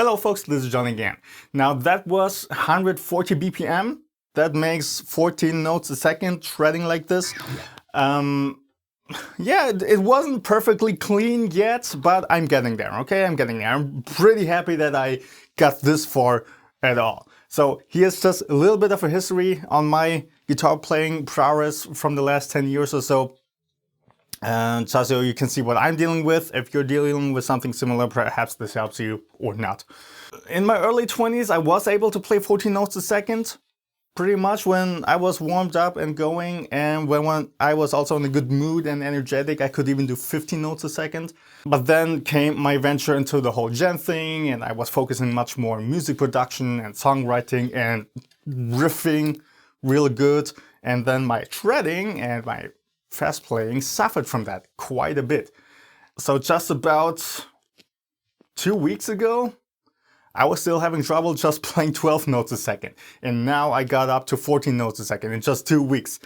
Hello folks, this is John again. Now that was 140 BPM. That makes 14 notes a second, shredding like this. Yeah, it wasn't perfectly clean yet, but I'm getting there, okay? I'm getting there. I'm pretty happy that I got this far at all. So here's just a little bit of a history on my guitar playing prowess from the last 10 years or so. And just so you can see what I'm dealing with. If you're dealing with something similar, perhaps this helps you or not. In my early 20s, I was able to play 14 notes a second. Pretty much when I was warmed up and going, and when I was also in a good mood and energetic, I could even do 15 notes a second. But then came my venture into the whole gen thing, and I was focusing much more on music production and songwriting and riffing real good. And then my shredding and my fast playing suffered from that quite a bit. So just about 2 weeks ago, I was still having trouble just playing 12 notes a second. And now I got up to 14 notes a second in just 2 weeks.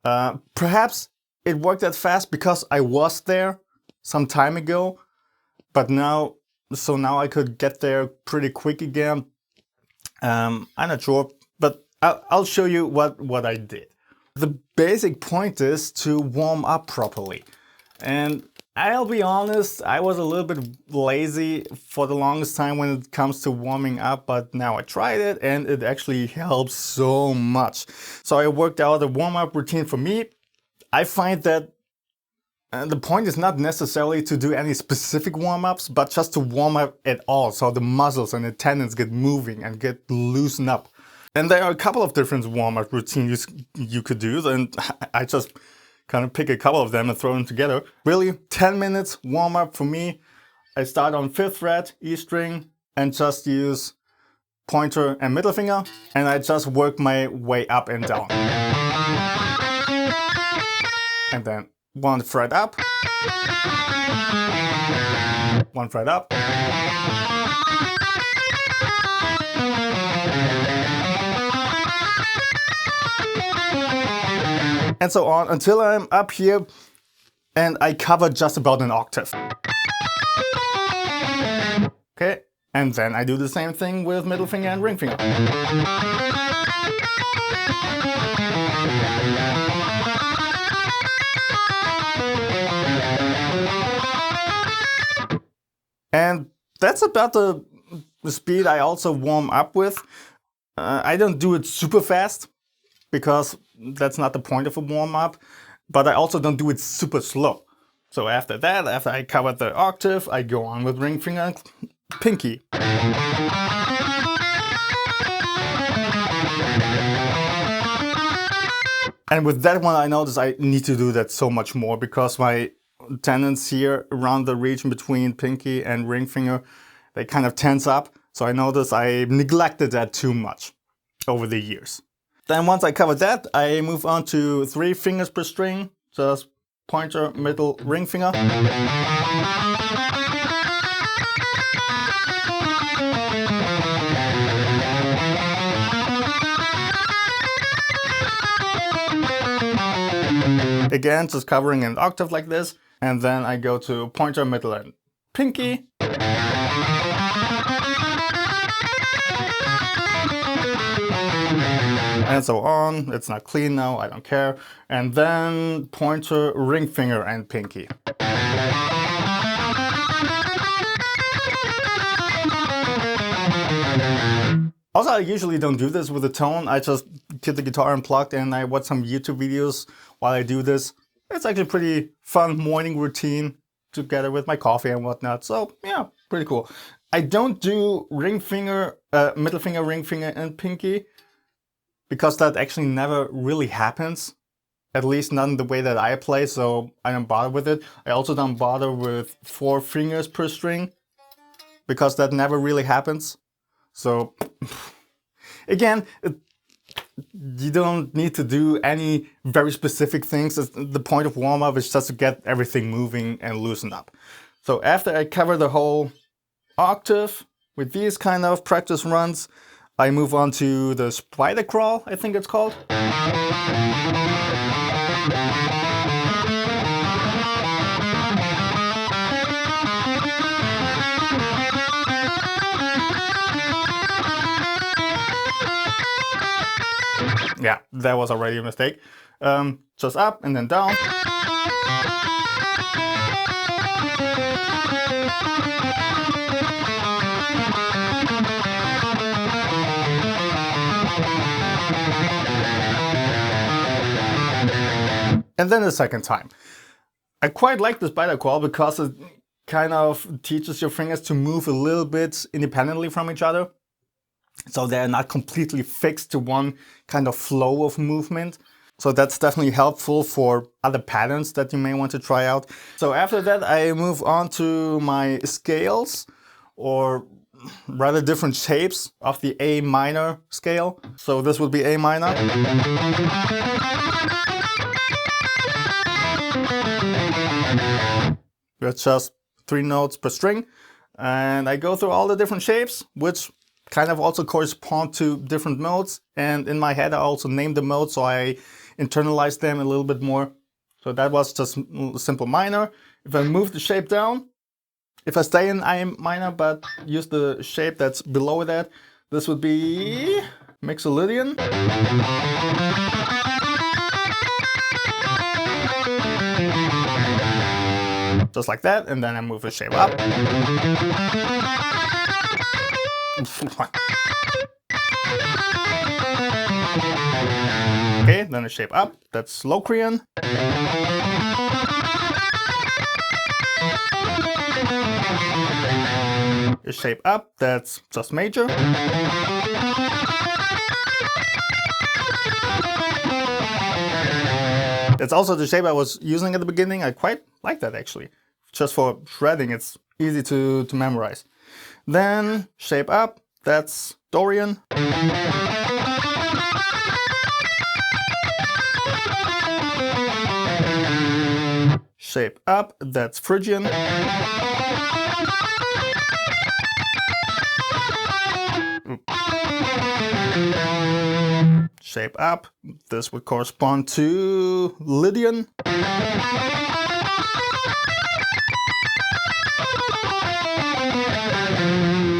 Perhaps it worked that fast because I was there some time ago. But now I could get there pretty quick again. I'm not sure, but I'll show you what I did. The basic point is to warm up properly. And I'll be honest, I was a little bit lazy for the longest time when it comes to warming up, but now I tried it and it actually helps so much. So I worked out a warm-up routine for me. I find that the point is not necessarily to do any specific warm-ups, but just to warm up at all, so the muscles and the tendons get moving and get loosened up. And there are a couple of different warm-up routines you could do, and I just kind of pick a couple of them and throw them together. Really, 10 minutes warm-up for me. I start on 5th fret, E string, and just use pointer and middle finger, and I just work my way up and down. And then 1 fret up, 1 fret up, and so on until I'm up here and I cover just about an octave. Okay, and then I do the same thing with middle finger and ring finger. And that's about the speed I also warm up with. I don't do it super fast, because that's not the point of a warm-up, but I also don't do it super slow. So after that, after I covered the octave, I go on with ring finger and pinky. And with that one, I notice I need to do that so much more because my tendons here around the region between pinky and ring finger, they kind of tense up. So I notice I neglected that too much over the years. Then once I cover that, I move on to 3 fingers per string, just pointer, middle, ring finger. Again, just covering an octave like this, and then I go to pointer, middle, and pinky. And so on. It's not clean now, I don't care. And then pointer, ring finger, and pinky. Also, I usually don't do this with a tone. I just keep the guitar unplugged and I watch some YouTube videos while I do this. It's actually a pretty fun morning routine together with my coffee and whatnot. So yeah, pretty cool. I don't do ring finger, middle finger, ring finger, and pinky, because that actually never really happens, at least not in the way that I play, so I don't bother with it. I also don't bother with 4 fingers per string, because that never really happens. So, again, you don't need to do any very specific things. The point of warm-up is just to get everything moving and loosened up. So after I cover the whole octave with these kind of practice runs, I move on to the spider crawl, I think it's called. that was already a mistake. Just up and then down. And then the second time. I quite like this biter call because it kind of teaches your fingers to move a little bit independently from each other. So they're not completely fixed to one kind of flow of movement. So that's definitely helpful for other patterns that you may want to try out. So after that, I move on to my scales, or rather different shapes of the A minor scale. So this would be A minor. It's just 3 notes per string. And I go through all the different shapes, which kind of also correspond to different modes. And in my head, I also named the modes, so I internalize them a little bit more. So that was just simple minor. If I move the shape down, if I stay in A minor but use the shape that's below that, this would be Mixolydian. Just like that, and then I move the shape up. Okay, then a shape up, that's Locrian. A shape up, that's just major. That's also the shape I was using at the beginning. I quite like that actually. Just for shredding, it's easy to memorize. Then shape up, that's Dorian. Shape up, that's Phrygian. Shape up, this would correspond to Lydian.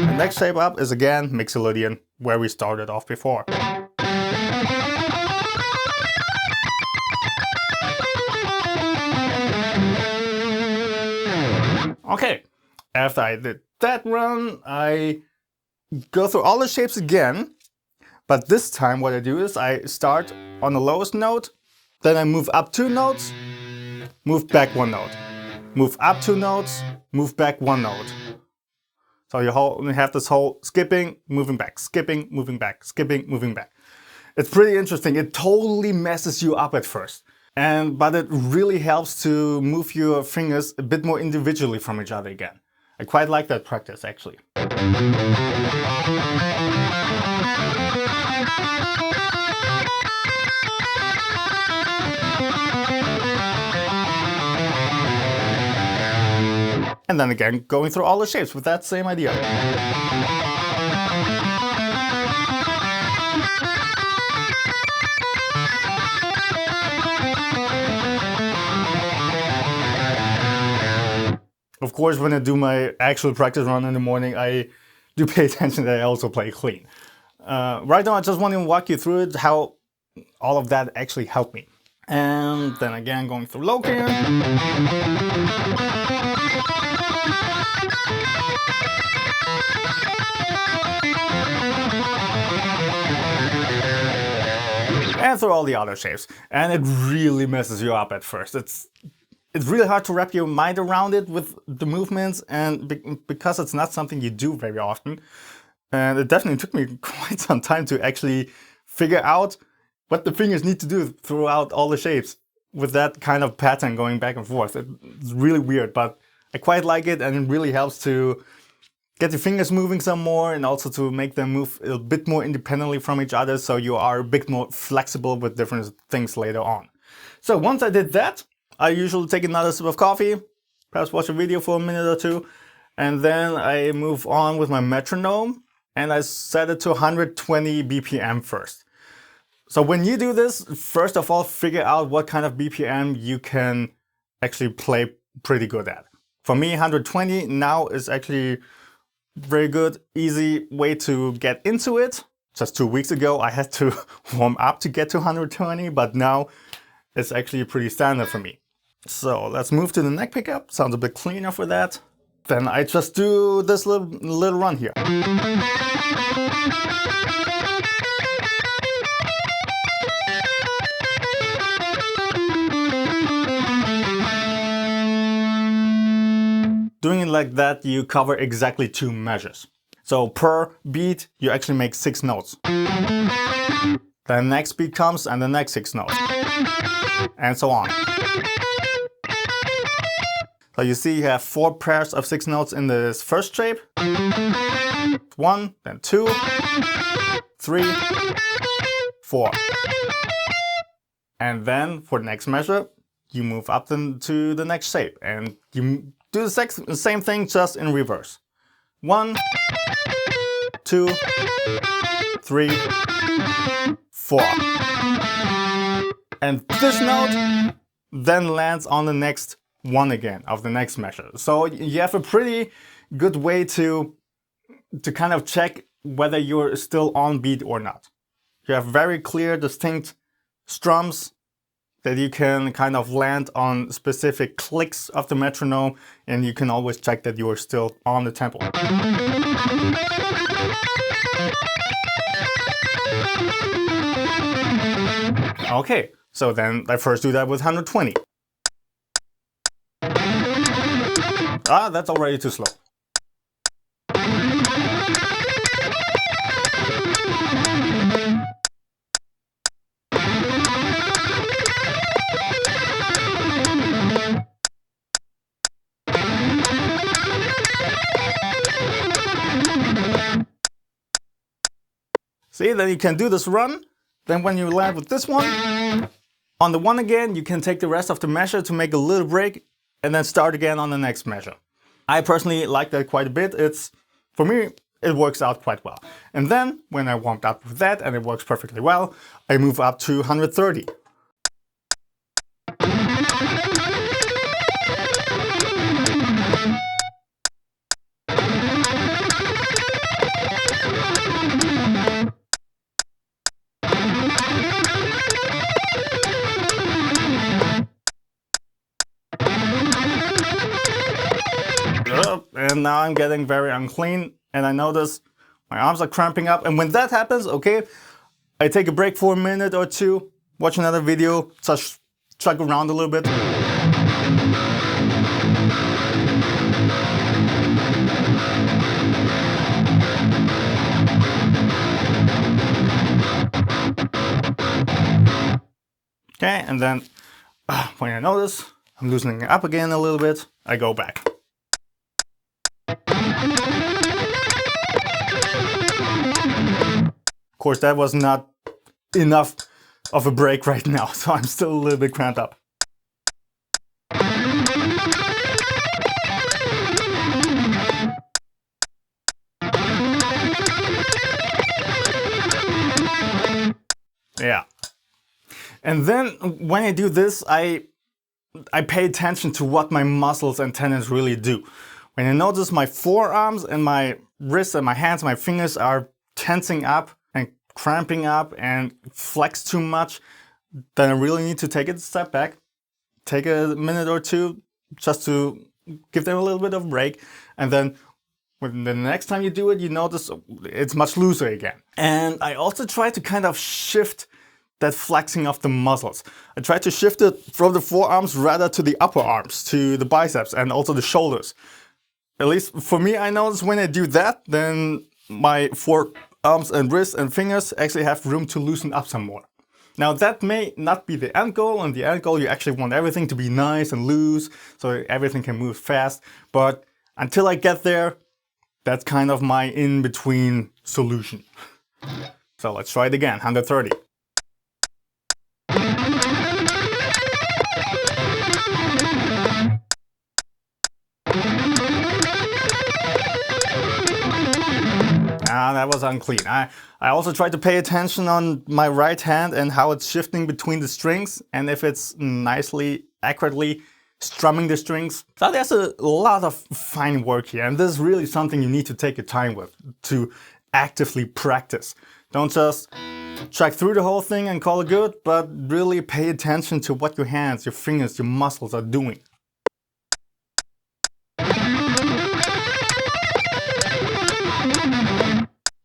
The next shape up is again Mixolydian, where we started off before. Okay, after I did that run, I go through all the shapes again, but this time what I do is I start on the lowest note, then I move up 2 notes, move back 1 note, move up 2 notes, move back 1 note. So you have this whole skipping, moving back, skipping, moving back, skipping, moving back. It's pretty interesting. It totally messes you up at first. But it really helps to move your fingers a bit more individually from each other again. I quite like that practice actually. And then again, going through all the shapes with that same idea. Of course, when I do my actual practice run in the morning, I do pay attention that I also play clean. Right now, I just want to walk you through it, how all of that actually helped me. And then again, going through Locrian. And through all the other shapes. And it really messes you up at first. It's really hard to wrap your mind around it with the movements, and because it's not something you do very often. And it definitely took me quite some time to actually figure out what the fingers need to do throughout all the shapes with that kind of pattern going back and forth. It's really weird, but I quite like it, and it really helps to get your fingers moving some more and also to make them move a bit more independently from each other, so you are a bit more flexible with different things later on. So once I did that, I usually take another sip of coffee, perhaps watch a video for a minute or two, and then I move on with my metronome, and I set it to 120 BPM first. So when you do this, first of all, figure out what kind of BPM you can actually play pretty good at. For me, 120 now is actually very good, easy way to get into it. just 2 weeks ago I had to warm up to get to 120, but now it's actually pretty standard for me. So let's move to the neck pickup. Sounds a bit cleaner for that. Then I just do this little run here. Doing it like that, you cover exactly 2 measures. So per beat, you actually make 6 notes. The next beat comes and the next 6 notes. And so on. So you see you have 4 pairs of 6 notes in this first shape. 1, then 2, 3, 4. And then for the next measure, you move up to the next shape. And you do the same thing, just in reverse. 1, 2, 3, 4. And this note then lands on the next one again of the next measure. So you have a pretty good way to kind of check whether you're still on beat or not. You have very clear, distinct strums that you can kind of land on specific clicks of the metronome, and you can always check that you are still on the tempo. Okay, so then I first do that with 120. Ah, that's already too slow. See, then you can do this run. Then when you land with this one, on the one again, you can take the rest of the measure to make a little break and then start again on the next measure. I personally like that quite a bit. For me, it works out quite well. And then when I warmed up with that and it works perfectly well, I move up to 130. And now I'm getting very unclean, and I notice my arms are cramping up. And when that happens, okay, I take a break for a minute or two, watch another video, just chug around a little bit. Okay, and then when I notice I'm loosening it up again a little bit, I go back. Of course, that was not enough of a break right now, so I'm still a little bit cramped up. Yeah. And then when I do this, I pay attention to what my muscles and tendons really do. When I notice my forearms and my wrists and my hands, my fingers are tensing up and cramping up and flex too much, then I really need to take a step back, take a minute or two just to give them a little bit of a break. And then when the next time you do it, you notice it's much looser again. And I also try to kind of shift that flexing of the muscles. I try to shift it from the forearms rather to the upper arms, to the biceps and also the shoulders. At least for me, I notice when I do that, then my forearms and wrists and fingers actually have room to loosen up some more. Now that may not be the end goal. And the end goal, you actually want everything to be nice and loose so everything can move fast. But until I get there, that's kind of my in-between solution. So let's try it again, 130. That was unclean. I also try to pay attention on my right hand and how it's shifting between the strings and if it's nicely, accurately strumming the strings. So there's a lot of fine work here, and this is really something you need to take your time with, to actively practice, Don't just check through the whole thing and call it good, but really pay attention to what your hands, your fingers, your muscles are doing.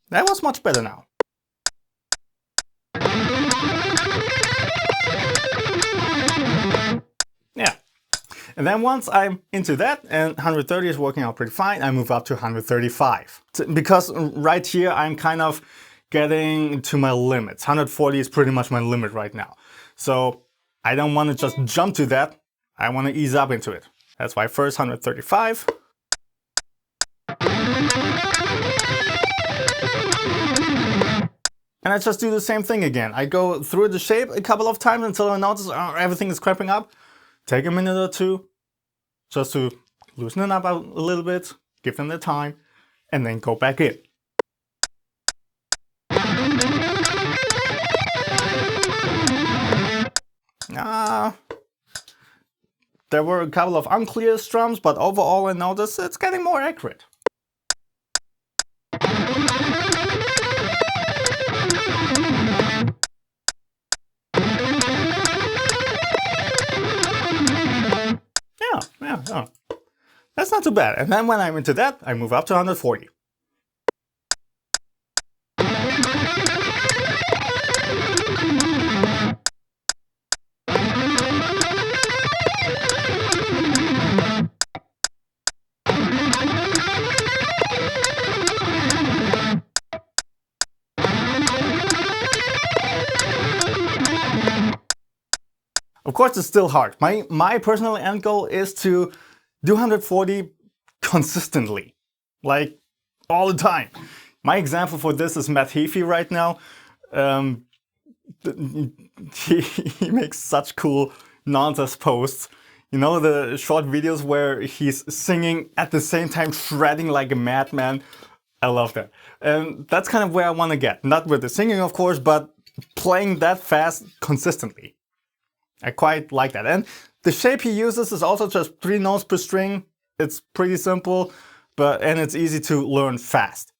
That was much better now. Yeah. And then once I'm into that and 130 is working out pretty fine, I move up to 135. Because right here I'm kind of getting to my limits. 140 is pretty much my limit right now. So I don't want to just jump to that. I want to ease up into it. That's why first 135. And I just do the same thing again. I go through the shape a couple of times until I notice everything is cramping up. Take a minute or two just to loosen it up a little bit, give them the time, and then go back in. There were a couple of unclear strums, but overall I noticed it's getting more accurate. Yeah. That's not too bad. And then when I'm into that, I move up to 140. Of course, it's still hard. My personal end goal is to do 140 consistently, like all the time. My example for this is Matt Heafy right now. He makes such cool nonsense posts. You know, the short videos where he's singing at the same time, shredding like a madman. I love that. And that's kind of where I want to get. Not with the singing, of course, but playing that fast consistently. I quite like that. And the shape he uses is also just 3 notes per string. It's pretty simple, and it's easy to learn fast.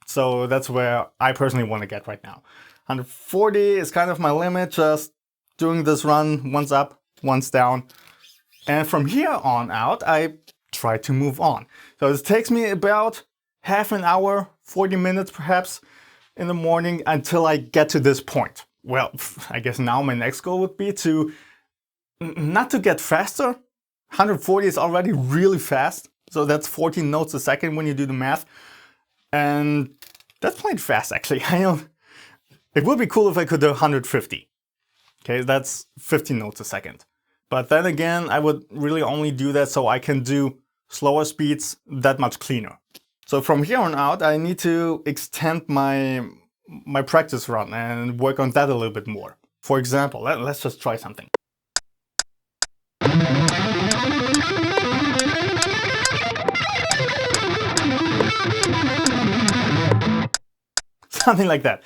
So that's where I personally want to get right now. 140 is kind of my limit, just doing this run once up, once down. And from here on out, I try to move on. So it takes me about half an hour, 40 minutes perhaps, in the morning until I get to this point. Well, I guess now my next goal would be to not to get faster. 140 is already really fast. So that's 14 notes a second when you do the math. And that's plenty fast actually. I know it would be cool if I could do 150. Okay, that's 15 notes a second. But then again, I would really only do that so I can do slower speeds that much cleaner. So from here on out, I need to extend my practice run and work on that a little bit more. For example, let's just try something. Something like that.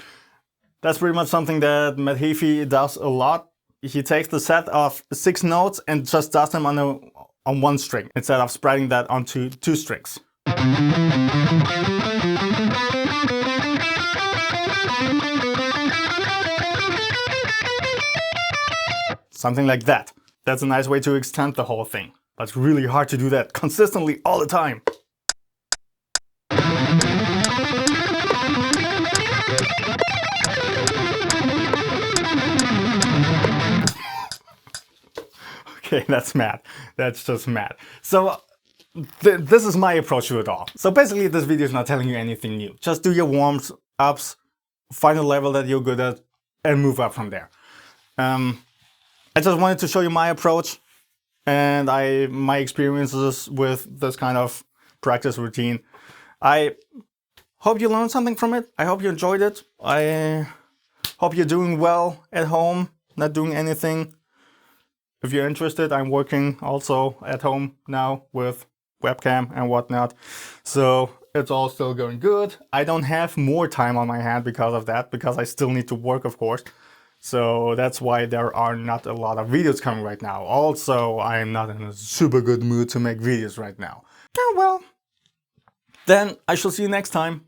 That's pretty much something that Matt Heafy does a lot. He takes the set of 6 notes and just does them on one string instead of spreading that onto 2 strings. Something like that. That's a nice way to extend the whole thing. But it's really hard to do that consistently all the time. Okay, that's mad. That's just mad. So this is my approach to it all. So basically this video is not telling you anything new. Just do your warm-ups, find a level that you're good at, and move up from there. I just wanted to show you my approach and my experiences with this kind of practice routine. I hope you learned something from it. I hope you enjoyed it. I hope you're doing well at home, not doing anything. If you're interested, I'm working also at home now with webcam and whatnot. So it's all still going good. I don't have more time on my hand because of that, because I still need to work, of course. So that's why there are not a lot of videos coming right now. Also, I'm not in a super good mood to make videos right now. Oh well. Then I shall see you next time.